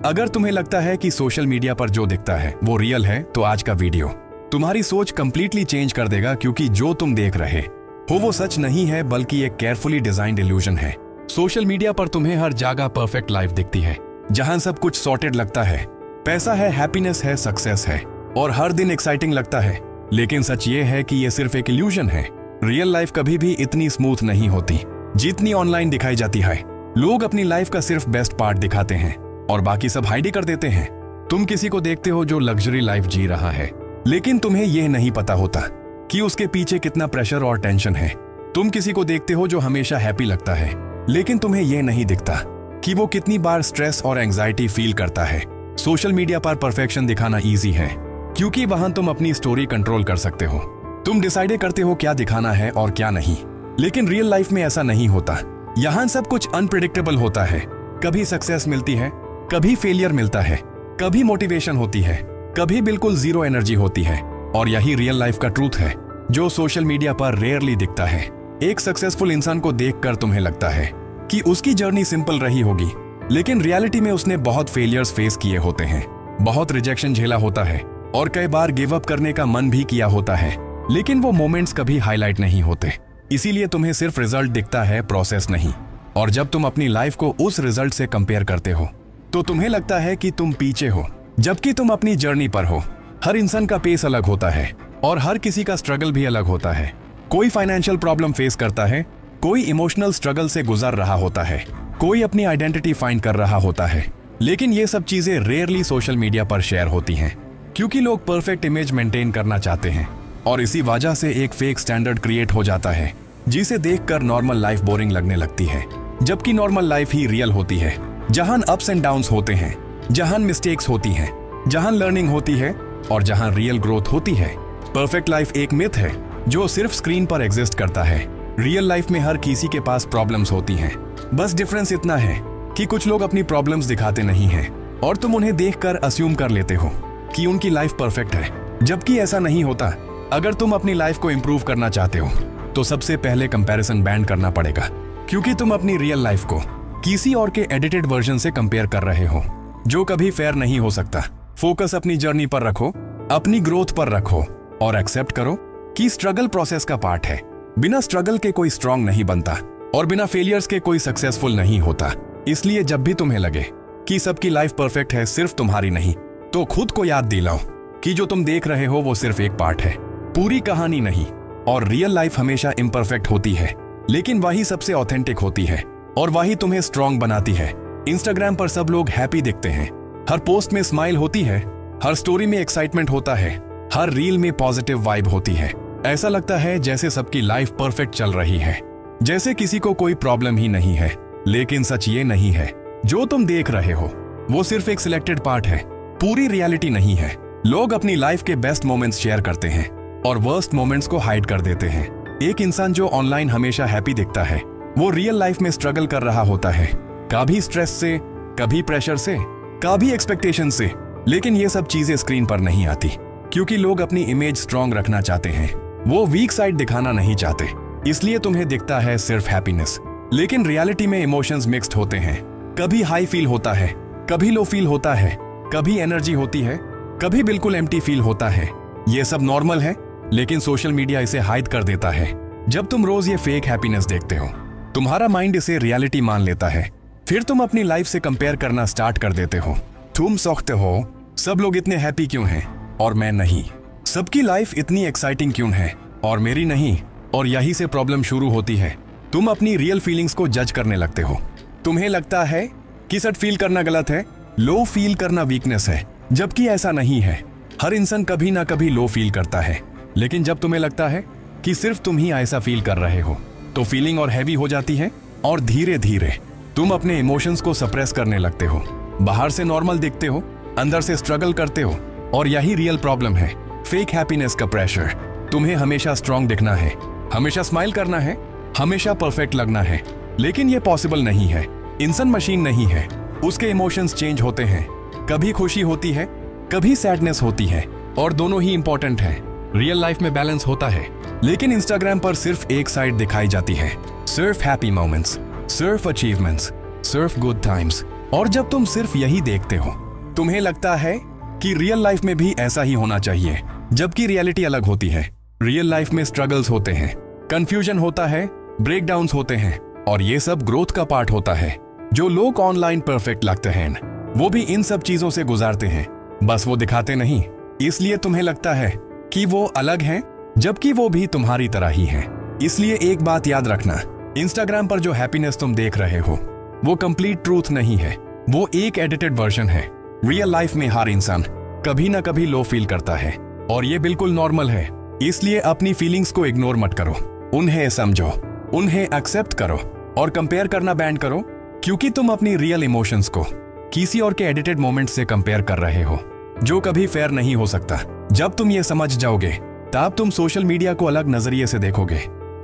अगर तुम्हें लगता है कि सोशल मीडिया पर जो दिखता है वो रियल है, तो आज का वीडियो तुम्हारी सोच कंप्लीटली चेंज कर देगा, क्योंकि जो तुम देख रहे हो वो सच नहीं है, बल्कि एक केयरफुली डिजाइंड इल्यूजन है। सोशल मीडिया पर तुम्हें हर जगह परफेक्ट लाइफ दिखती है, जहां सब कुछ सॉर्टेड लगता है, पैसा है, हैप्पीनेस है, सक्सेस है और हर दिन एक्साइटिंग लगता है। लेकिन सच ये है कि ये सिर्फ एक इल्यूजन है। रियल लाइफ कभी भी इतनी स्मूथ नहीं होती जितनी ऑनलाइन दिखाई जाती है। लोग अपनी लाइफ का सिर्फ बेस्ट पार्ट दिखाते हैं और बाकी सब हाइड ही कर देते हैं। तुम किसी को देखते हो जो लग्जरी लाइफ जी रहा है, लेकिन तुम्हें यह नहीं पता होता कि उसके पीछे कितना प्रेशर और टेंशन है। तुम किसी को देखते हो जो हमेशा हैप्पी लगता है, लेकिन तुम्हें यह नहीं दिखता कि वो कितनी बार स्ट्रेस और एंजाइटी फील करता है। सोशल मीडिया पर परफेक्शन दिखाना ईजी है, क्योंकि वहां तुम अपनी स्टोरी कंट्रोल कर सकते हो। तुम डिसाइड करते हो क्या दिखाना है और क्या नहीं। लेकिन रियल लाइफ में ऐसा नहीं होता। यहाँ सब कुछ अनप्रिडिक्टेबल होता है। कभी सक्सेस मिलती है, कभी फेलियर मिलता है, कभी मोटिवेशन होती है, कभी बिल्कुल जीरो एनर्जी होती है। और यही रियल लाइफ का ट्रूथ है, जो सोशल मीडिया पर रेयरली दिखता है। एक सक्सेसफुल इंसान को देखकर तुम्हें लगता है कि उसकी जर्नी सिंपल रही होगी, लेकिन रियलिटी में उसने बहुत फेलियर्स फेस किए होते हैं, बहुत रिजेक्शन झेला होता है और कई बार गिव अप करने का मन भी किया होता है। लेकिन वो मोमेंट्स कभी हाईलाइट नहीं होते, इसीलिए तुम्हें सिर्फ रिजल्ट दिखता है, प्रोसेस नहीं। और जब तुम अपनी लाइफ को उस रिजल्ट से कंपेयर करते हो, तो तुम्हें लगता है कि तुम पीछे हो, जबकि तुम अपनी जर्नी पर हो। हर इंसान का पेस अलग होता है और हर किसी का स्ट्रगल भी अलग होता है। कोई फाइनेंशियल प्रॉब्लम फेस करता है, कोई इमोशनल स्ट्रगल से गुजर रहा होता है, कोई अपनी आइडेंटिटी फाइंड कर रहा होता है। लेकिन ये सब चीजें रेयरली सोशल मीडिया पर शेयर होती हैं, क्योंकि लोग परफेक्ट इमेज मेंटेन करना चाहते हैं और इसी वजह से एक फेक स्टैंडर्ड क्रिएट हो जाता है, जिसे देखकर नॉर्मल लाइफ बोरिंग लगने लगती है। जबकि नॉर्मल लाइफ ही रियल होती है, जहां अप्स एंड डाउन्स होते हैं, जहां मिस्टेक्स होती हैं, जहां लर्निंग होती है और जहां रियल ग्रोथ होती है। परफेक्ट लाइफ एक मिथ है जो सिर्फ स्क्रीन पर एग्जिस्ट करता है। रियल लाइफ में हर किसी के पास प्रॉब्लम्स होती हैं। बस डिफरेंस इतना है कि कुछ लोग अपनी प्रॉब्लम्स दिखाते नहीं हैं और तुम उन्हें देखकर अस्यूम कर लेते हो कि उनकी लाइफ परफेक्ट है, जबकि ऐसा नहीं होता। अगर तुम अपनी लाइफ को इंप्रूव करना चाहते हो, तो सबसे पहले कंपैरिजन बैन करना पड़ेगा, क्योंकि तुम अपनी रियल लाइफ को किसी और के एडिटेड वर्जन से कंपेयर कर रहे हो, जो कभी फेयर नहीं हो सकता। फोकस अपनी जर्नी पर रखो, अपनी ग्रोथ पर रखो और एक्सेप्ट करो कि स्ट्रगल प्रोसेस का पार्ट है। बिना स्ट्रगल के कोई स्ट्रांग नहीं बनता और बिना फेलियर्स के कोई सक्सेसफुल नहीं होता। इसलिए जब भी तुम्हें लगे कि सबकी लाइफ परफेक्ट है, सिर्फ तुम्हारी नहीं, तो खुद को याद दिलाओ कि जो तुम देख रहे हो वो सिर्फ एक पार्ट है, पूरी कहानी नहीं। और रियल लाइफ हमेशा इम्परफेक्ट होती है, लेकिन वही सबसे ऑथेंटिक होती है और वही तुम्हें स्ट्रांग बनाती है। इंस्टाग्राम पर सब लोग हैप्पी दिखते हैं, हर पोस्ट में स्माइल होती है, हर स्टोरी में एक्साइटमेंट होता है, हर रील में पॉजिटिव वाइब होती है। ऐसा लगता है जैसे सबकी लाइफ परफेक्ट चल रही है, जैसे किसी को कोई प्रॉब्लम ही नहीं है। लेकिन सच ये नहीं है। जो तुम देख रहे हो वो सिर्फ एक सिलेक्टेड पार्ट है, पूरी रियलिटी नहीं है। लोग अपनी लाइफ के बेस्ट मोमेंट्स शेयर करते हैं और वर्स्ट मोमेंट्स को हाइड कर देते हैं। एक इंसान जो ऑनलाइन हमेशा हैप्पी दिखता है, वो रियल लाइफ में स्ट्रगल कर रहा होता है, कभी स्ट्रेस से, कभी प्रेशर से, कभी एक्सपेक्टेशन से। लेकिन ये सब चीजें स्क्रीन पर नहीं आती, क्योंकि लोग अपनी इमेज स्ट्रांग रखना चाहते हैं, वो वीक साइड दिखाना नहीं चाहते। इसलिए तुम्हें दिखता है सिर्फ हैप्पीनेस, लेकिन रियलिटी में इमोशंस मिक्स्ड होते हैं। कभी हाई फील होता है, कभी लो फील होता है, कभी एनर्जी होती है, कभी बिल्कुल एम्प्टी फील होता है। ये सब नॉर्मल है, लेकिन सोशल मीडिया इसे हाइड कर देता है। जब तुम रोज ये फेक हैप्पीनेस देखते हो, तुम्हारा माइंड इसे रियलिटी मान लेता है। फिर तुम अपनी लाइफ से कंपेयर करना स्टार्ट कर देते हो। तुम सोचते हो सब लोग इतने हैप्पी क्यों हैं और मैं नहीं, सबकी लाइफ इतनी एक्साइटिंग क्यों है और मेरी नहीं। और यही से प्रॉब्लम शुरू होती है। तुम अपनी रियल फीलिंग्स को जज करने लगते हो। तुम्हें लगता है कि सैड फील करना गलत है, लो फील करना वीकनेस है, जबकि ऐसा नहीं है। हर इंसान कभी ना कभी लो फील करता है, लेकिन जब तुम्हें लगता है कि सिर्फ तुम ही ऐसा फील कर रहे हो, तो फीलिंग और हैवी हो जाती है और धीरे धीरे तुम अपने इमोशंस को सप्रेस करने लगते हो। बाहर से नॉर्मल दिखते हो, अंदर से स्ट्रगल करते हो। और यही रियल प्रॉब्लम है, फेक हैप्पीनेस का प्रेशर। तुम्हें हमेशा स्ट्रांग दिखना है, हमेशा स्माइल करना है, हमेशा परफेक्ट लगना है, लेकिन ये पॉसिबल नहीं है। इंसान मशीन नहीं है, उसके इमोशंस चेंज होते हैं। कभी खुशी होती है, कभी सैडनेस होती है और दोनों ही इंपॉर्टेंट है। रियल लाइफ में बैलेंस होता है, लेकिन इंस्टाग्राम पर सिर्फ एक साइड दिखाई जाती है। सिर्फ हैप्पी मोमेंट्स, सिर्फ अचीवमेंट्स, सिर्फ गुड टाइम्स। और जब तुम सिर्फ यही देखते हो, तुम्हें लगता है कि रियल लाइफ में भी ऐसा ही होना चाहिए, जबकि रियलिटी अलग होती है। रियल लाइफ में स्ट्रगल्स होते हैं, कंफ्यूजन होता है, ब्रेकडाउन्स होते हैं, और ये सब ग्रोथ का पार्ट होता है। जो लोग ऑनलाइन परफेक्ट लगते हैं, वो भी इन सब चीजों से गुजारते हैं, बस वो दिखाते नहीं। इसलिए तुम्हें लगता है कि वो अलग हैं, जबकि वो भी तुम्हारी तरह ही हैं। इसलिए एक बात याद रखना, इंस्टाग्राम पर जो हैप्पीनेस तुम देख रहे हो, वो कंप्लीट ट्रूथ नहीं है, वो एक एडिटेड वर्जन है। रियल लाइफ में हर इंसान कभी ना कभी लो फील करता है, और ये बिल्कुल नॉर्मल है। इसलिए अपनी फीलिंग्स को इग्नोर मत करो, उन्हें समझो, उन्हें एक्सेप्ट करो, और कंपेयर करना बैंड करो, क्योंकि तुम अपनी रियल इमोशंस को किसी और के एडिटेड मोमेंट्स से कंपेयर कर रहे हो, जो कभी फेयर नहीं हो सकता। जब तुम ये समझ जाओगे, तब तुम सोशल मीडिया को अलग नजरिए से देखोगे।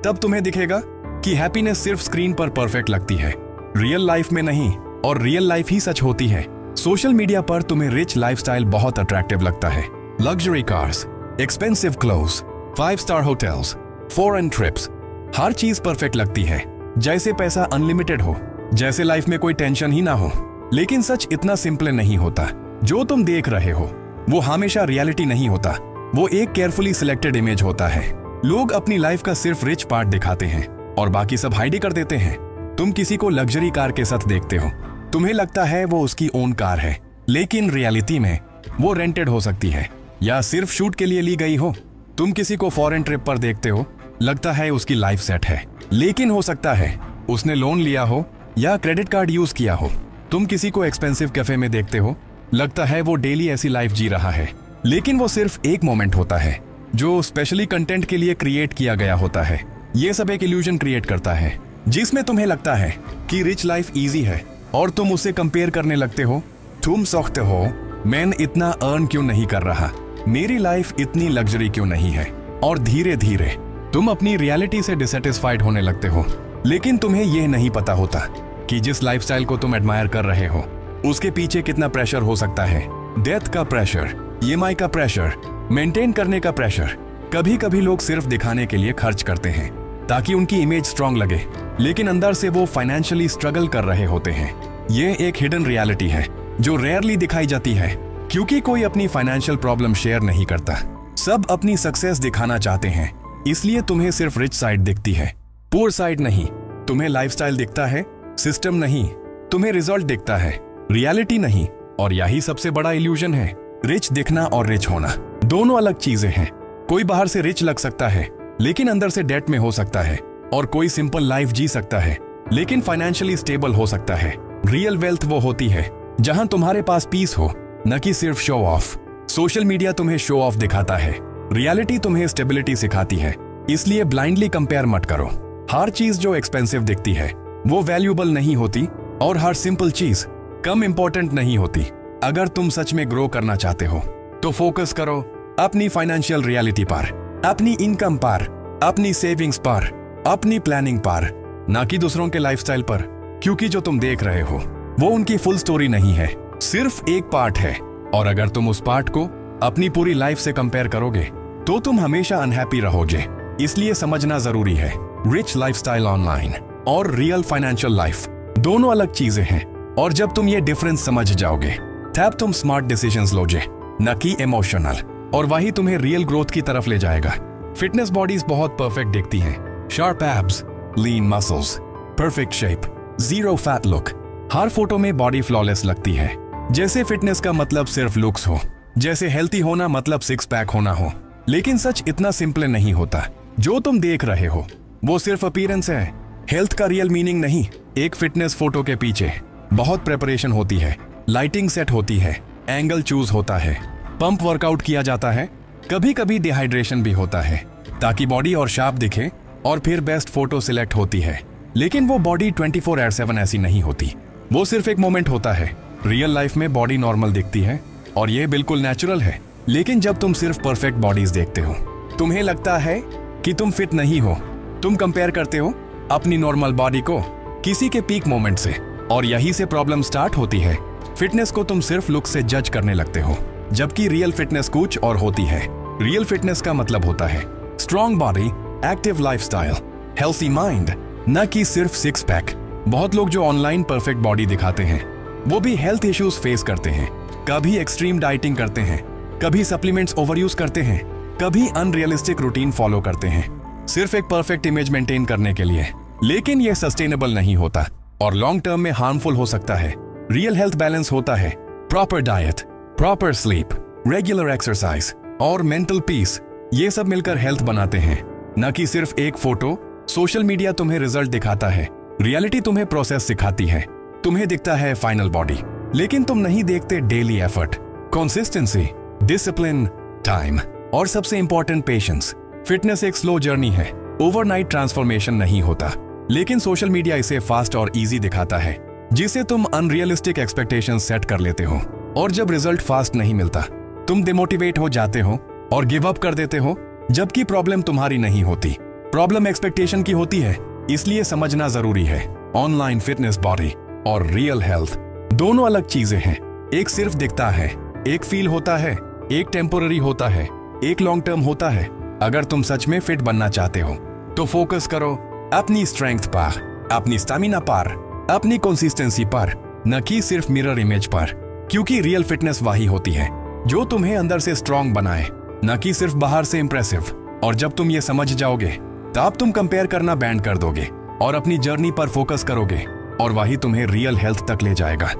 तब तुम्हें दिखेगा कि हैप्पीनेस सिर्फ स्क्रीन पर परफेक्ट लगती है, रियल लाइफ में नहीं, और रियल लाइफ ही सच होती है। सोशल मीडिया पर तुम्हें रिच लाइफस्टाइल बहुत अट्रैक्टिव लगता है, luxury cars, expensive clothes, 5 star hotels, foreign trips, हर चीज परफेक्ट लगती है, जैसे पैसा अनलिमिटेड हो, जैसे लाइफ में कोई टेंशन ही ना हो। लेकिन सच इतना सिंपल नहीं होता। जो तुम देख रहे हो वो हमेशा रियलिटी नहीं होता, वो एक केयरफुली सिलेक्टेड इमेज होता है। लोग अपनी लाइफ का सिर्फ रिच पार्ट दिखाते हैं और बाकी सब हाइड कर देते हैं। तुम किसी को लग्जरी कार के साथ देखते हो, तुम्हें लगता है वो उसकी ओन कार है, लेकिन रियलिटी में वो रेंटेड हो सकती है या सिर्फ शूट के लिए ली गई हो। तुम किसी को फॉरेन ट्रिप पर देखते हो, लगता है उसकी लाइफ सेट है, लेकिन हो सकता है उसने लोन लिया हो या क्रेडिट कार्ड यूज किया हो। तुम किसी को एक्सपेंसिव कैफे में देखते हो, लगता है वो डेली ऐसी लाइफ जी रहा है, लेकिन वो सिर्फ एक मोमेंट होता है जो स्पेशली कंटेंट के लिए क्रिएट किया गया होता है। ये सब एक इल्यूजन क्रिएट करता है, जिसमें तुम्हें लगता है कि रिच लाइफ इजी है, और तुम उससे कंपेयर करने लगते हो। तुम सोचते हो, मैं इतना अर्न क्यों नहीं कर रहा, मेरी लाइफ इतनी लग्जरी क्यों नहीं है, और धीरे धीरे तुम अपनी रियलिटी से डिसैटिस्फाइड होने लगते हो। लेकिन तुम्हें यह नहीं पता होता कि जिस लाइफस्टाइल को तुम एडमायर कर रहे हो, उसके पीछे कितना प्रेशर हो सकता है। डेथ का प्रेशर, ईएमआई का प्रेशर, मेंटेन करने का प्रेशर। कभी कभी लोग सिर्फ दिखाने के लिए खर्च करते हैं ताकि उनकी इमेज स्ट्रांग लगे, लेकिन अंदर से वो फाइनेंशियली स्ट्रगल कर रहे होते हैं। ये एक हिडन रियलिटी है जो रेयरली दिखाई जाती है, क्योंकि कोई अपनी फाइनेंशियल प्रॉब्लम शेयर नहीं करता। सब अपनी सक्सेस दिखाना चाहते हैं, इसलिए तुम्हें सिर्फ रिच साइड दिखती है, पुअर साइड नहीं। तुम्हें लाइफस्टाइल दिखता है, सिस्टम नहीं। तुम्हें रिजल्ट दिखता है, रियलिटी नहीं। और यही सबसे बड़ा इल्यूजन है। रिच दिखना और रिच होना दोनों अलग चीजें हैं। कोई बाहर से रिच लग सकता है, लेकिन अंदर से डेट में हो सकता है, और कोई सिंपल लाइफ जी सकता है, लेकिन फाइनेंशियली स्टेबल हो सकता है। रियल वेल्थ वो होती है जहां तुम्हारे पास पीस हो, न कि सिर्फ शो ऑफ। सोशल मीडिया तुम्हें शो ऑफ दिखाता है, रियलिटी तुम्हें स्टेबिलिटी सिखाती है। इसलिए ब्लाइंडली कंपेयर मत करो। हर चीज जो एक्सपेंसिव दिखती है वो वैल्यूएबल नहीं होती, और हर सिंपल चीज कम इंपॉर्टेंट नहीं होती। अगर तुम सच में ग्रो करना चाहते हो तो फोकस करो अपनी फाइनेंशियल रियलिटी पर, अपनी इनकम पर, अपनी सेविंग्स पर, अपनी प्लानिंग पर, ना कि दूसरों के लाइफस्टाइल पर। क्योंकि जो तुम देख रहे हो वो उनकी फुल स्टोरी नहीं है, सिर्फ एक पार्ट है। और अगर तुम उस पार्ट को अपनी पूरी लाइफ से कंपेयर करोगे तो तुम हमेशा अनहैप्पी रहोगे। इसलिए समझना जरूरी है, रिच लाइफस्टाइल ऑनलाइन और रियल फाइनेंशियल लाइफ दोनों अलग चीजें हैं। और जब तुम ये डिफरेंस समझ जाओगे, तब तुम स्मार्ट डिसीजंस लोगे, न कि इमोशनल, और वही तुम्हें रियल ग्रोथ की तरफ ले जाएगा। फिटनेस बॉडीज बहुत परफेक्ट दिखती हैं, sharp abs, lean muscles, perfect shape, zero fat look. हर फोटो में बॉडी फ्लॉलेस लगती है, जैसे फिटनेस का मतलब सिर्फ लुक्स हो, जैसे हेल्थी होना मतलब सिक्स पैक होना हो। लेकिन सच इतना सिंपल नहीं होता। जो तुम देख रहे हो वो सिर्फ अपीयरेंस है, हेल्थ का रियल मीनिंग नहीं। एक फिटनेस फोटो के पीछे बहुत प्रिपरेशन होती है, लाइटिंग सेट होती है, एंगल चूज होता है, पंप वर्कआउट किया जाता है, कभी कभी डिहाइड्रेशन भी होता है ताकि बॉडी और शार्प दिखे, और फिर बेस्ट फोटो सिलेक्ट होती है। लेकिन वो बॉडी 24/7 ऐसी नहीं होती, वो सिर्फ एक मोमेंट होता है। रियल लाइफ में बॉडी नॉर्मल दिखती है और ये बिल्कुल नेचुरल है। लेकिन जब तुम सिर्फ परफेक्ट बॉडीज देखते हो, तुम्हें लगता है कि तुम फिट नहीं हो। तुम कंपेयर करते हो अपनी नॉर्मल बॉडी को किसी के पीक मोमेंट से, और यही से प्रॉब्लम स्टार्ट होती है। फिटनेस को तुम सिर्फ लुक से जज करने लगते हो, जबकि रियल फिटनेस कुछ और होती है। रियल फिटनेस का मतलब होता है strong body, active lifestyle, healthy mind, न कि सिर्फ सिक्स पैक। बहुत लोग जो ऑनलाइन परफेक्ट बॉडी दिखाते हैं वो भी हेल्थ इश्यूज फेस करते हैं, कभी एक्सट्रीम डाइटिंग करते हैं, कभी सप्लीमेंट्स ओवरयूज करते हैं, कभी अनरियलिस्टिक रूटीन फॉलो करते हैं सिर्फ एक परफेक्ट इमेज मेंटेन करने के लिए। लेकिन यह सस्टेनेबल नहीं होता और लॉन्ग टर्म में हार्मफुल हो सकता है। रियल हेल्थ बैलेंस होता है proper diet, proper sleep, regular exercise और मेंटल पीस। ये सब मिलकर हेल्थ बनाते हैं, न कि सिर्फ एक फोटो। सोशल मीडिया तुम्हें रिजल्ट दिखाता है, रियलिटी तुम्हें प्रोसेस सिखाती है। तुम्हें दिखता है फाइनल बॉडी, लेकिन तुम नहीं देखते daily effort, consistency, discipline, time और सबसे इंपॉर्टेंट पेशेंस। फिटनेस एक स्लो जर्नी है, ओवरनाइट ट्रांसफॉर्मेशन नहीं होता। लेकिन सोशल मीडिया इसे फास्ट और इजी दिखाता है, जिसे तुम अनरियलिस्टिक एक्सपेक्टेशंस सेट कर लेते हो। और जब रिजल्ट फास्ट नहीं मिलता, तुम डिमोटिवेट हो जाते हो और गिव अप कर देते हो, जबकि प्रॉब्लम तुम्हारी नहीं होती, प्रॉब्लम एक्सपेक्टेशन की होती है। इसलिए समझना जरूरी है, ऑनलाइन फिटनेस बॉडी और रियल हेल्थ दोनों अलग चीजें हैं। एक सिर्फ दिखता है, एक फील होता है, एक टेम्पोररी होता है, एक लॉन्ग टर्म होता है। अगर तुम सच में फिट बनना चाहते हो तो फोकस करो अपनी स्ट्रेंथ पर, अपनी स्टैमिना पर, अपनी कंसिस्टेंसी पर, न कि सिर्फ मिरर इमेज पर। क्योंकि रियल फिटनेस वही होती है जो तुम्हें अंदर से स्ट्रांग बनाए, न कि सिर्फ बाहर से इंप्रेसिव। और जब तुम ये समझ जाओगे, तब तुम कंपेयर करना बैंड कर दोगे और अपनी जर्नी पर फोकस करोगे, और वही तुम्हें रियल हेल्थ तक ले जाएगा।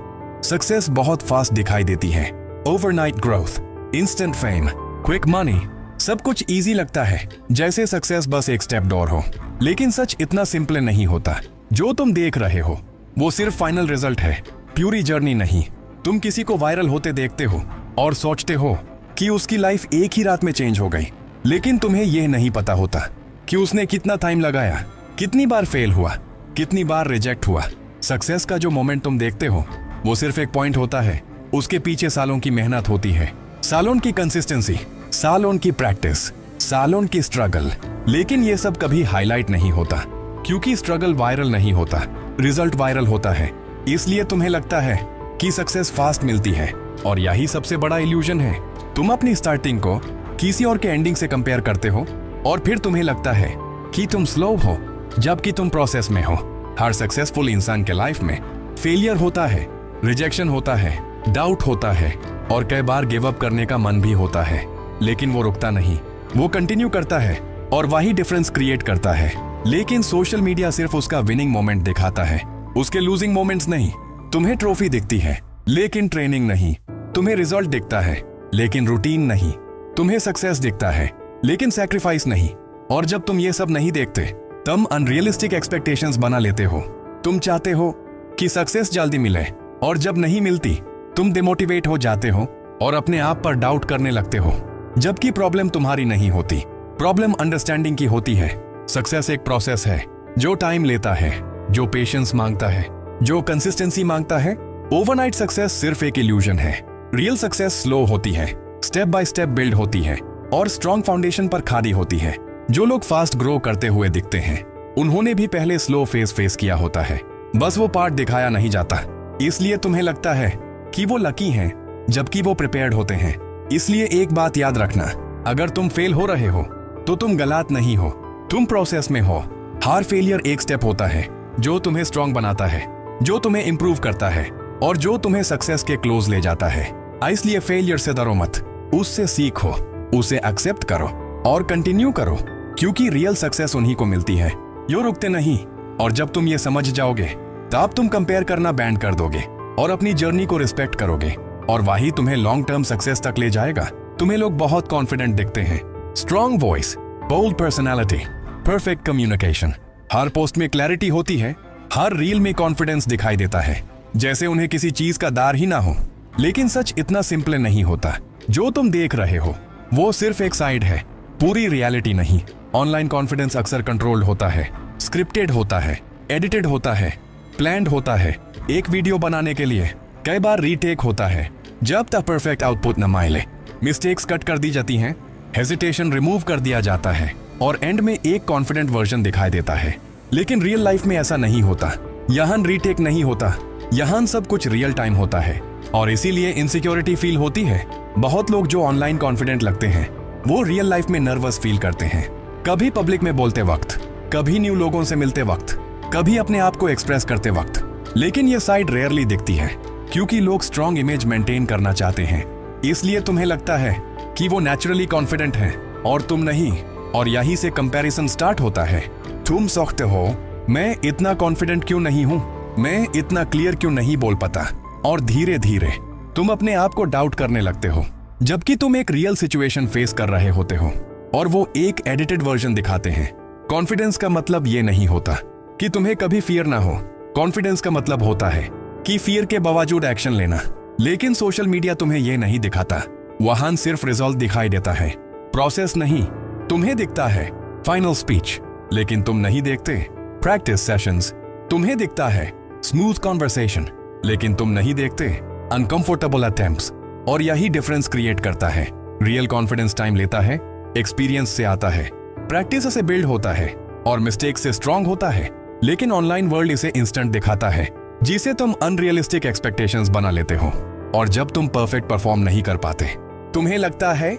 सक्सेस बहुत फास्ट दिखाई देती है, overnight growth, instant fame, quick money, सब कुछ इजी लगता है, जैसे सक्सेस बस एक स्टेप डोर हो। लेकिन सच इतना सिंपल नहीं होता। जो तुम देख रहे हो वो सिर्फ फाइनल रिजल्ट है, प्यूरी जर्नी नहीं। तुम किसी को वायरल होते देखते हो और सोचते हो कि उसकी लाइफ एक ही रात में चेंज हो गई, लेकिन तुम्हें यह नहीं पता होता कि उसने कितना टाइम लगाया, कितनी बार फेल हुआ, कितनी बार रिजेक्ट हुआ। सक्सेस का जो मोमेंट तुम देखते हो वो सिर्फ एक पॉइंट होता है, उसके पीछे सालों की मेहनत होती है, सालों की कंसिस्टेंसी, सालों की प्रैक्टिस, सालों की स्ट्रगल। लेकिन ये सब कभी हाईलाइट नहीं होता, क्योंकि स्ट्रगल वायरल नहीं होता, रिजल्ट वायरल होता है। इसलिए तुम्हें लगता है कि सक्सेस फास्ट मिलती है, और यही सबसे बड़ा इल्यूजन है। तुम अपनी स्टार्टिंग को किसी और के एंडिंग से कंपेयर करते हो और फिर तुम्हें लगता है कि तुम स्लो हो, जबकि तुम प्रोसेस में हो। हर सक्सेसफुल इंसान के लाइफ में फेलियर होता है, रिजेक्शन होता है, डाउट होता है और कई बार गिव अप करने का मन भी होता है। लेकिन वो रुकता नहीं, वो कंटिन्यू करता है और वही डिफरेंस क्रिएट करता है। लेकिन सोशल मीडिया सिर्फ उसका विनिंग मोमेंट दिखाता है, उसके लूजिंग मोमेंट्स नहीं। तुम्हें ट्रॉफी दिखती है लेकिन ट्रेनिंग नहीं, तुम्हें रिजल्ट दिखता है लेकिन रूटीन नहीं, तुम्हें सक्सेस दिखता है लेकिन सैक्रिफाइस नहीं। और जब तुम ये सब नहीं देखते, तुम अनरियलिस्टिक एक्सपेक्टेशंस बना लेते हो। तुम चाहते हो कि सक्सेस जल्दी मिले, और जब नहीं मिलती तुम डिमोटिवेट हो जाते हो और अपने आप पर डाउट करने लगते हो, जबकि प्रॉब्लम तुम्हारी नहीं होती, प्रॉब्लम अंडरस्टैंडिंग की होती है। सक्सेस एक प्रोसेस है जो टाइम लेता है, जो पेशेंस मांगता है, जो कंसिस्टेंसी मांगता है। ओवरनाइट सक्सेस सिर्फ एक इल्यूजन है। रियल सक्सेस स्लो होती है, स्टेप बाय स्टेप बिल्ड होती है और स्ट्रॉन्ग फाउंडेशन पर खड़ी होती है। जो लोग फास्ट ग्रो करते हुए दिखते हैं, उन्होंने भी पहले स्लो फेस किया होता है, बस वो पार्ट दिखाया नहीं जाता। इसलिए तुम्हें लगता है कि वो लकी हैं, जबकि वो प्रिपेयर्ड होते हैं। इसलिए एक बात याद रखना, अगर तुम फेल हो रहे हो तो तुम गलत नहीं हो, तुम प्रोसेस में हो। हर फेलियर एक स्टेप होता है जो तुम्हें स्ट्रॉन्ग बनाता है, जो तुम्हें इंप्रूव करता है और जो तुम्हें सक्सेस के क्लोज ले जाता है। इसलिए फेलियर से डरो मत, उससे सीखो, उसे एक्सेप्ट करो और कंटिन्यू करो, क्योंकि रियल सक्सेस उन्हीं को मिलती है जो रुकते नहीं। और जब तुम ये समझ जाओगे, तब तुम कंपेयर करना बैंड कर दोगे और अपनी जर्नी को रिस्पेक्ट करोगे, और वही तुम्हें लॉन्ग टर्म सक्सेस तक ले जाएगा। तुम्हें लोग बहुत कॉन्फिडेंट दिखते हैं, strong voice, bold personality, perfect communication, हर पोस्ट में क्लैरिटी होती है, हर रील में कॉन्फिडेंस दिखाई देता है, जैसे उन्हें किसी चीज का डर ही ना हो। लेकिन सच इतना सिंपल नहीं होता। जो तुम देख रहे हो वो सिर्फ एक साइड है, पूरी रियलिटी नहीं। ऑनलाइन कॉन्फिडेंस अक्सर कंट्रोल्ड होता है, स्क्रिप्टेड होता है, एडिटेड होता है, प्लान्ड होता है। एक वीडियो बनाने के लिए कई बार रीटेक होता है, जब तक परफेक्ट आउटपुट न मिले। मिस्टेक्स कट कर दी जाती हैं, हेजिटेशन रिमूव कर दिया जाता है और एंड में एक कॉन्फिडेंट वर्जन दिखाई देता है। लेकिन रियल लाइफ में ऐसा नहीं होता। यहाँ रीटेक नहीं होता, यहाँ सब कुछ रियल टाइम होता है, और इसीलिए इनसिक्योरिटी फील होती है। बहुत लोग जो ऑनलाइन कॉन्फिडेंट लगते हैं, वो रियल लाइफ में नर्वस फील करते हैं, कभी पब्लिक में बोलते वक्त, कभी न्यू लोगों से मिलते वक्त, कभी अपने आप को एक्सप्रेस करते वक्त। लेकिन ये साइड रेयरली दिखती है, क्योंकि लोग स्ट्रॉन्ग इमेज मेंटेन करना चाहते हैं, इसलिए तुम्हें लगता है कि वो नेचुरली कॉन्फिडेंट हैं और तुम नहीं, और यहीं से कंपैरिजन स्टार्ट होता है। तुम सोचते हो मैं इतना कॉन्फिडेंट क्यों नहीं हूँ, मैं इतना क्लियर क्यों नहीं बोल पाता, और धीरे धीरे तुम अपने आप को डाउट करने लगते हो, जबकि तुम एक रियल सिचुएशन फेस कर रहे होते हो और वो एक एडिटेड वर्जन दिखाते हैं। कॉन्फिडेंस का मतलब ये नहीं होता कि तुम्हें कभी फियर ना हो, कॉन्फिडेंस का मतलब होता है कि फियर के बावजूद एक्शन लेना। लेकिन सोशल मीडिया तुम्हें ये नहीं दिखाता, वहां सिर्फ रिजल्ट दिखाई देता है, प्रोसेस नहीं। तुम्हें दिखता है फाइनल स्पीच, लेकिन तुम नहीं देखते प्रैक्टिस सेशंस। तुम्हें दिखता है स्मूथ कॉन्वर्सेशन, लेकिन तुम नहीं देखते अनकंफर्टेबल अटेम्प्ट्स, और यही डिफरेंस क्रिएट करता है। रियल कॉन्फिडेंस टाइम लेता है, एक्सपीरियंस से आता है, प्रैक्टिस से बिल्ड होता है और मिस्टेक से स्ट्रांग होता है। लेकिन ऑनलाइन वर्ल्ड इसे इंस्टेंट दिखाता है, जिसे तुम अनरियलिस्टिक एक्सपेक्टेशंस बना लेते हो, और जब तुम परफेक्ट परफॉर्म नहीं कर पाते, तुम्हें लगता है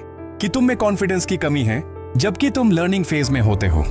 कि तुम में कॉन्फिडेंस की कमी है, जबकि तुम लर्निंग फेज में होते हो।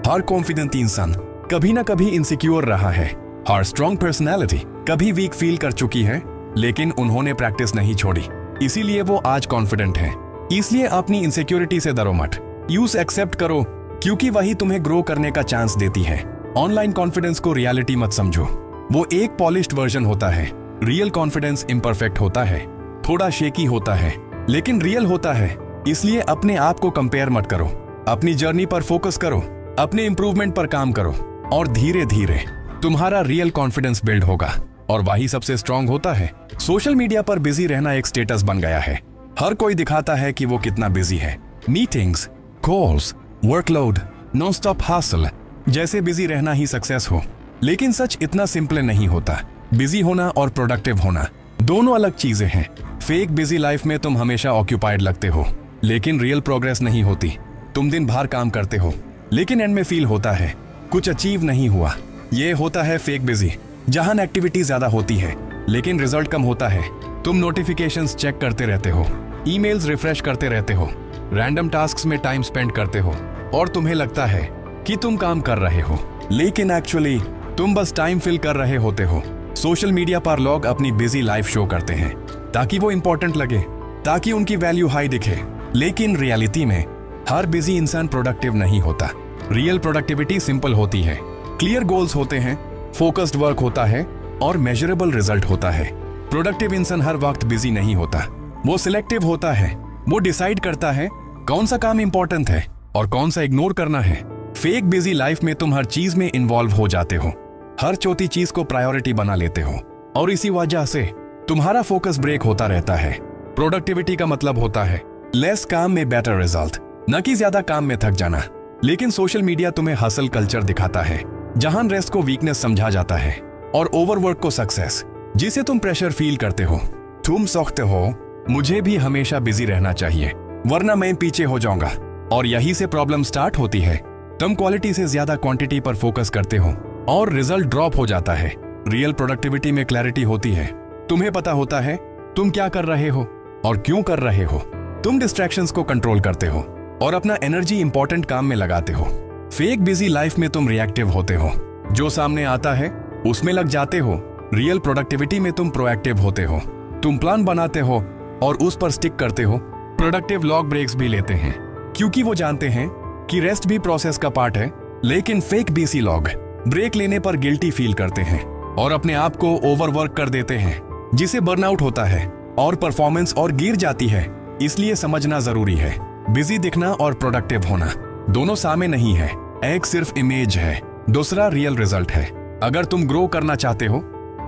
हर कॉन्फिडेंट इंसान कभी ना कभी इनसिक्योर रहा है। हर स्ट्रॉन्ग पर्सनैलिटी कभी वीक फील कर चुकी है, लेकिन उन्होंने प्रैक्टिस नहीं छोड़ी, इसीलिए वो आज कॉन्फिडेंट है। इसलिए अपनी इनसिक्योरिटी से डरो मत, यूज एक्सेप्ट करो, क्योंकि वही तुम्हें ग्रो करने का चांस देती है। ऑनलाइन कॉन्फिडेंस को रियलिटी मत समझो, वो एक पॉलिश्ड वर्जन होता है। रियल कॉन्फिडेंस इम्परफेक्ट होता है, थोड़ा शेकी होता है, लेकिन रियल होता है। इसलिए अपने आप को कंपेयर मत करो, अपनी जर्नी पर फोकस करो, अपने इंप्रूवमेंट पर काम करो, और धीरे धीरे तुम्हारा रियल कॉन्फिडेंस बिल्ड होगा, और वही सबसे स्ट्रांग होता है। सोशल मीडिया पर बिजी रहना एक स्टेटस बन गया है। हर कोई दिखाता है कि वो कितना बिजी है। Meetings, calls, workload, non stop हासिल जैसे बिजी रहना ही सक्सेस हो, लेकिन सच इतना सिंपल नहीं होता। बिजी होना और प्रोडक्टिव होना दोनों अलग चीजें हैं। फेक बिजी लाइफ में तुम हमेशा ऑक्यूपाइड लगते हो, लेकिन रियल प्रोग्रेस नहीं होती। तुम दिन भर काम करते हो, लेकिन एंड में फील होता है कुछ अचीव नहीं हुआ। ये होता है फेक बिजी, जहां एक्टिविटी ज्यादा होती है लेकिन रिजल्ट कम होता है। तुम नोटिफिकेशंस चेक करते रहते हो, ईमेल्स रिफ्रेश करते रहते हो, रैंडम टास्क्स में टाइम स्पेंड करते हो, और तुम्हें लगता है कि तुम काम कर रहे हो, लेकिन एक्चुअली तुम बस टाइम फिल कर रहे होते हो। सोशल मीडिया पर लोग अपनी बिजी लाइफ शो करते हैं ताकि वो इंपॉर्टेंट लगे, ताकि उनकी वैल्यू हाई दिखे, लेकिन रियलिटी में हर बिजी इंसान प्रोडक्टिव नहीं होता। रियल प्रोडक्टिविटी सिंपल होती है, क्लियर गोल्स होते हैं, फोकस्ड वर्क होता है, और मेजरेबल रिजल्ट होता है। प्रोडक्टिव इंसान हर वक्त बिजी नहीं होता, वो सिलेक्टिव होता है। वो डिसाइड करता है कौन सा काम इंपॉर्टेंट है और कौन सा इग्नोर करना है। फेक बिजी लाइफ में तुम हर चीज में इन्वॉल्व हो जाते हो, हर छोटी चीज को प्रायोरिटी बना लेते हो, और इसी वजह से तुम्हारा फोकस ब्रेक होता रहता है। प्रोडक्टिविटी का मतलब होता है लेस काम में बेटर रिजल्ट, न कि ज्यादा काम में थक जाना। लेकिन सोशल मीडिया तुम्हें हसल कल्चर दिखाता है, जहां रेस्ट को वीकनेस समझा जाता है और ओवरवर्क को सक्सेस, जिसे तुम प्रेशर फील करते हो। तुम सोचते हो मुझे भी हमेशा बिजी रहना चाहिए, वरना मैं पीछे हो जाऊंगा, और यही से प्रॉब्लम स्टार्ट होती है। तुम क्वालिटी से ज्यादा क्वांटिटी पर फोकस करते हो और रिजल्ट ड्रॉप हो जाता है। रियल प्रोडक्टिविटी में क्लैरिटी होती है, तुम्हें पता होता है तुम क्या कर रहे हो और क्यों कर रहे हो। तुम डिस्ट्रैक्शंस को कंट्रोल करते हो और अपना एनर्जी इंपॉर्टेंट काम में लगाते हो। फेक बिजी लाइफ में तुम रिएक्टिव होते हो, जो सामने आता है उसमें लग जाते हो। रियल प्रोडक्टिविटी में तुम प्रोएक्टिव होते हो, तुम प्लान बनाते हो और उस पर स्टिक करते हो। प्रोडक्टिव लॉग ब्रेक्स भी लेते हैं, क्योंकि वो जानते हैं कि रेस्ट भी प्रोसेस का पार्ट है। लेकिन फेक बिजी लॉग ब्रेक लेने पर गिल्टी फील करते हैं और अपने आप को ओवरवर्क कर देते हैं, जिसे बर्नआउट होता है और परफॉर्मेंस और गिर जाती है। इसलिए समझना जरूरी है, बिजी दिखना और प्रोडक्टिव होना दोनों सामने नहीं है। एक सिर्फ इमेज है, दूसरा रियल रिजल्ट है। अगर तुम ग्रो करना चाहते हो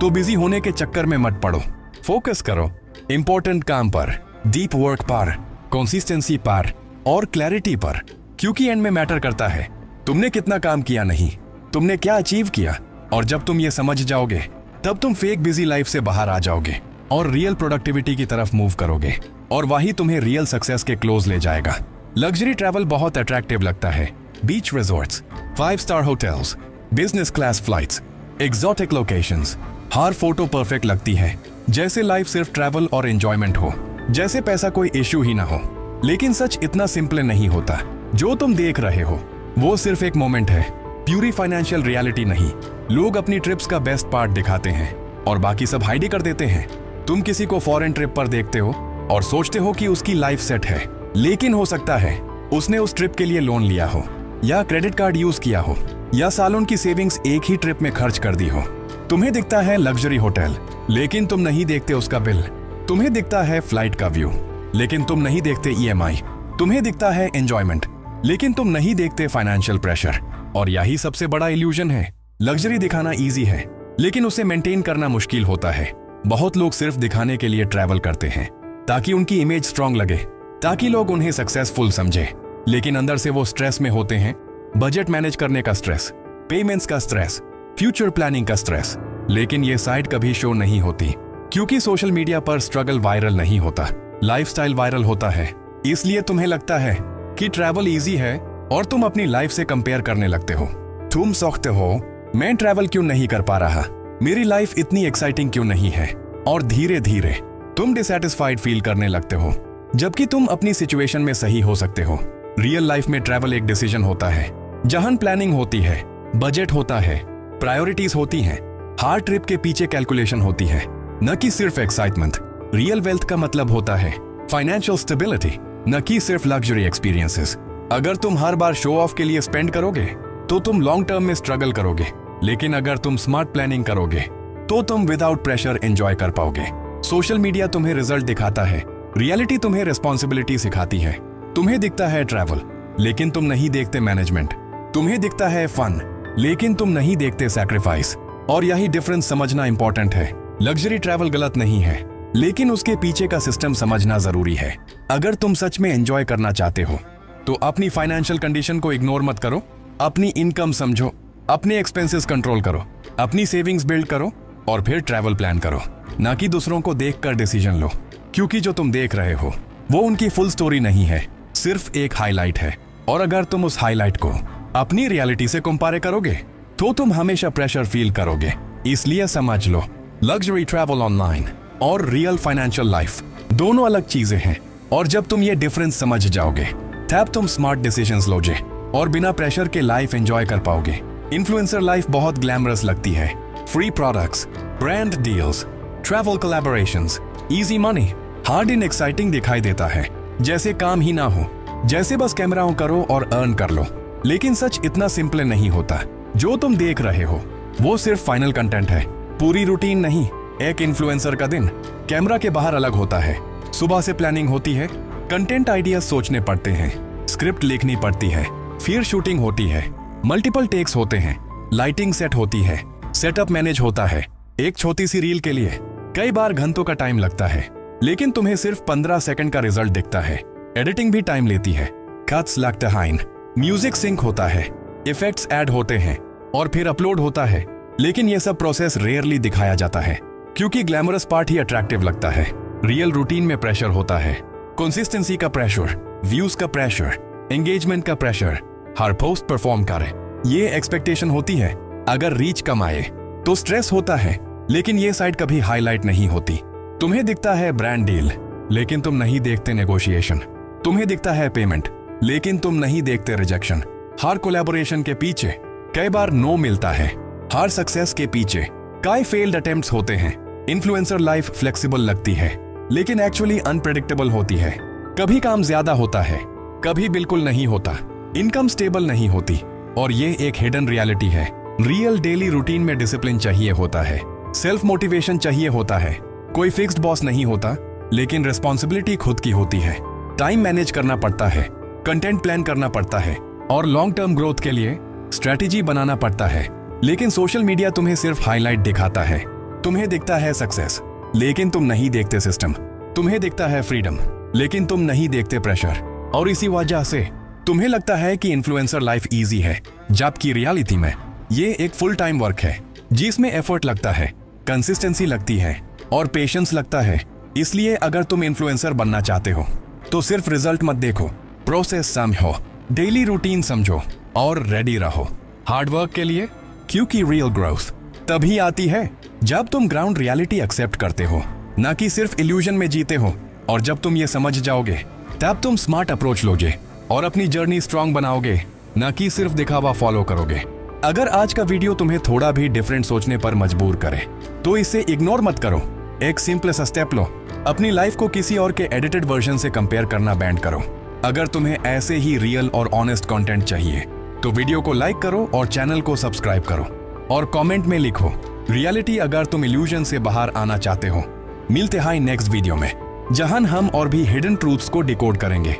तो बिजी होने के चक्कर में मत पड़ो, फोकस करो इंपॉर्टेंट काम पर, डीप वर्क पर, कंसिस्टेंसी पर और क्लैरिटी पर, क्योंकि एंड में मैटर करता है तुमने कितना काम किया, नहीं तुमने क्या अचीव किया। और जब तुम ये समझ जाओगे तब तुम फेक बिजी लाइफ से बाहर आ जाओगे और रियल प्रोडक्टिविटी की तरफ मूव करोगे, और वही तुम्हें रियल सक्सेस के क्लोज ले जाएगा। लग्जरी ट्रैवल बहुत अट्रैक्टिव लगता है, beach resorts, 5 star hotels, business class flights, exotic locations. हर फोटो परफेक्ट लगती है, जैसे लाइफ सिर्फ ट्रैवल और एंजॉयमेंट हो, जैसे पैसा कोई इश्यू ही ना हो। लेकिन सच इतना सिंपल नहीं होता। जो तुम देख रहे हो वो सिर्फ एक मोमेंट है, प्यूरी फाइनेंशियल रियलिटी नहीं। लोग अपनी ट्रिप्स का बेस्ट पार्ट दिखाते हैं और बाकी सब हाइड कर देते हैं। तुम किसी को फॉरेन ट्रिप पर देखते हो और सोचते हो कि उसकी लाइफ सेट है, लेकिन हो सकता है उसने उस ट्रिप के लिए लोन लिया हो, या क्रेडिट कार्ड यूज किया हो, या सालों की सेविंग्स एक ही ट्रिप में खर्च कर दी हो। तुम्हें दिखता है लग्जरी होटल, लेकिन तुम नहीं देखते उसका बिल। तुम्हें दिखता है फ्लाइट का व्यू, लेकिन तुम नहीं देखते EMI। तुम्हें दिखता है एंजॉयमेंट, लेकिन तुम नहीं देखते फाइनेंशियल प्रेशर। और यही सबसे बड़ा इल्यूजन है। लग्जरी दिखाना इजी है, लेकिन उसे मेंटेन करना मुश्किल होता है। बहुत लोग सिर्फ दिखाने के लिए ट्रैवल करते हैं, ताकि उनकी इमेज स्ट्रांग लगे, ताकि लोग उन्हें सक्सेसफुल समझे, लेकिन अंदर से वो स्ट्रेस में होते हैं। बजट मैनेज करने का स्ट्रेस, पेमेंट्स का स्ट्रेस, फ्यूचर प्लानिंग का स्ट्रेस। लेकिन ये साइड कभी शो नहीं होती, क्योंकि सोशल मीडिया पर स्ट्रगल वायरल नहीं होता, लाइफस्टाइल वायरल होता है। इसलिए तुम्हें लगता है कि ट्रैवल इजी है और तुम अपनी लाइफ से कंपेयर करने लगते हो। तुम सोचते हो, मैं ट्रैवल क्यों नहीं कर पा रहा, मेरी लाइफ इतनी एक्साइटिंग क्यों नहीं है। और धीरे धीरे तुम डिसैटिस्फाइड फील करने लगते हो, जबकि तुम अपनी सिचुएशन में सही हो सकते हो। रियल लाइफ में ट्रैवल एक डिसीजन होता है, जहां प्लानिंग होती है, बजट होता है, प्रायोरिटीज होती हैं, हर ट्रिप के पीछे कैलकुलेशन होती है, न कि सिर्फ एक्साइटमेंट। रियल वेल्थ का मतलब होता है फाइनेंशियल स्टेबिलिटी, न कि सिर्फ लग्जरी एक्सपीरियंसेस। अगर तुम हर बार शो ऑफ के लिए स्पेंड करोगे तो तुम लॉन्ग टर्म में स्ट्रगल करोगे, लेकिन अगर तुम स्मार्ट प्लानिंग करोगे तो तुम विदाउट प्रेशर एंजॉय कर पाओगे। सोशल मीडिया तुम्हें रिजल्ट दिखाता है, रियलिटी तुम्हें रिस्पॉन्सिबिलिटी सिखाती है। तुम्हें दिखता है ट्रैवल, लेकिन तुम नहीं देखते मैनेजमेंट। तुम्हें दिखता है फन, लेकिन तुम नहीं देखते सैक्रिफाइस। और यही डिफरेंस समझना इंपॉर्टेंट है। लग्जरी ट्रैवल गलत नहीं है, लेकिन उसके पीछे का सिस्टम समझना जरूरी है। अगर तुम सच में एंजॉय करना चाहते हो तो अपनी फाइनेंशियल कंडीशन को इग्नोर मत करो। अपनी इनकम समझो, अपने एक्सपेंसेस कंट्रोल करो, अपनी सेविंग्स बिल्ड करो और फिर ट्रैवल प्लान करो, ना कि दूसरों को देखकर डिसीजन लो। क्योंकि जो तुम देख रहे हो वो उनकी फुल स्टोरी नहीं है, सिर्फ एक हाईलाइट है। और अगर तुम उस हाईलाइट को अपनी रियलिटी से कंपेयर करोगे तो तुम हमेशा प्रेशर फील करोगे। इसलिए समझ लो, लग्जरी ट्रैवल ऑनलाइन और रियल फाइनेंशियल लाइफ दोनों अलग चीजें हैं। और जब तुम ये डिफरेंस समझ जाओगे तब तुम स्मार्ट डिसीजंस लोगे और बिना प्रेशर के लाइफ एंजॉय कर पाओगे। इन्फ्लुएंसर लाइफ बहुत ग्लैमरस लगती है, free products, brand deals, travel collaborations, easy money, hard in exciting दिखाई देता है, जैसे काम ही ना हो, जैसे बस कैमरा ऑन करो और अर्न कर लो। लेकिन सच इतना सिंपल नहीं होता। जो तुम देख रहे हो वो सिर्फ फाइनल कंटेंट है, पूरी रूटीन नहीं। एक इन्फ्लुएंसर का दिन कैमरा के बाहर अलग होता है। सुबह से प्लानिंग होती है, कंटेंट आइडियाज सोचने पड़ते हैं, स्क्रिप्ट लिखनी पड़ती है, फिर शूटिंग होती है, मल्टीपल टेक्स होते हैं, लाइटिंग सेट होती है, सेटअप मैनेज होता है। एक छोटी सी रील के लिए कई बार घंटों का टाइम लगता है, लेकिन तुम्हें सिर्फ 15 सेकंड का रिजल्ट दिखता है। एडिटिंग भी टाइम लेती है, कट्स लगते हैं, म्यूजिक सिंक होता है, इफेक्ट्स ऐड होते हैं और फिर अपलोड होता है। लेकिन यह सब प्रोसेस रेयरली दिखाया जाता है, क्योंकि ग्लैमरस पार्ट ही अट्रैक्टिव लगता है। रियल रूटीन में प्रेशर होता है, कंसिस्टेंसी का प्रेशर, व्यूज का प्रेशर, एंगेजमेंट का प्रेशर, हर पोस्ट परफॉर्म करे, ये एक्सपेक्टेशन होती है। अगर रीच कम आए तो स्ट्रेस होता है, लेकिन ये साइड कभी हाईलाइट नहीं होती। तुम्हें दिखता है ब्रांड डील, लेकिन तुम नहीं देखते नेगोशिएशन। तुम्हें दिखता है पेमेंट, लेकिन तुम नहीं देखते रिजेक्शन। हर कोलैबोरेशन के पीछे कई बार नो मिलता है, हर सक्सेस के पीछे कई फेल्ड अटेम्प्ट्स होते हैं। इन्फ्लुएंसर लाइफ फ्लेक्सिबल लगती है, लेकिन एक्चुअली अनप्रेडिक्टेबल होती है। कभी काम ज्यादा होता है, कभी बिल्कुल नहीं होता, इनकम स्टेबल नहीं होती, और ये एक हिडन रियलिटी है। रियल डेली रूटीन में डिसिप्लिन चाहिए होता है, सेल्फ मोटिवेशन चाहिए होता है, कोई फिक्स्ड बॉस नहीं होता, लेकिन रिस्पॉन्सिबिलिटी खुद की होती है। टाइम मैनेज करना पड़ता है, कंटेंट प्लान करना पड़ता है और लॉन्ग टर्म ग्रोथ के लिए स्ट्रैटेजी बनाना पड़ता है। लेकिन सोशल मीडिया तुम्हें सिर्फ हाईलाइट दिखाता है। तुम्हें दिखता है सक्सेस, लेकिन तुम नहीं देखते सिस्टम। तुम्हें दिखता है फ्रीडम, लेकिन तुम नहीं देखते प्रेशर। और इसी वजह से तुम्हें लगता है कि इन्फ्लुएंसर लाइफ इजी है, जबकि रियलिटी में ये एक फुल टाइम वर्क है, जिसमें एफर्ट लगता है, कंसिस्टेंसी लगती है और पेशेंस लगता है। इसलिए अगर तुम इन्फ्लुएंसर बनना चाहते हो तो सिर्फ रिजल्ट मत देखो, प्रोसेस समझो, डेली रूटीन समझो और रेडी रहो हार्ड वर्क के लिए। क्योंकि रियल ग्रोथ तभी आती है जब तुम ग्राउंड रियलिटी एक्सेप्ट करते हो, ना कि सिर्फ इल्यूजन में जीते हो। और जब तुम ये समझ जाओगे तब तुम स्मार्ट अप्रोच लोगे और अपनी जर्नी स्ट्रांग बनाओगे, ना कि सिर्फ दिखावा फॉलो करोगे। अगर आज का वीडियो तुम्हें थोड़ा भी डिफरेंट सोचने पर मजबूर करे तो इसे इग्नोर मत करो। एक सिंपल सा स्टेप लो, अपनी लाइफ को किसी और के एडिटेड वर्जन से कंपेयर करना बैंड करो। अगर तुम्हें ऐसे ही रियल और ऑनेस्ट कंटेंट चाहिए तो वीडियो को लाइक करो और चैनल को सब्सक्राइब करो और कमेंट में लिखो रियलिटी अगर तुम इल्यूजन से बाहर आना चाहते हो। मिलते हैं नेक्स्ट वीडियो में, जहां हम और भी हिडन ट्रूथ्स को डिकोड करेंगे।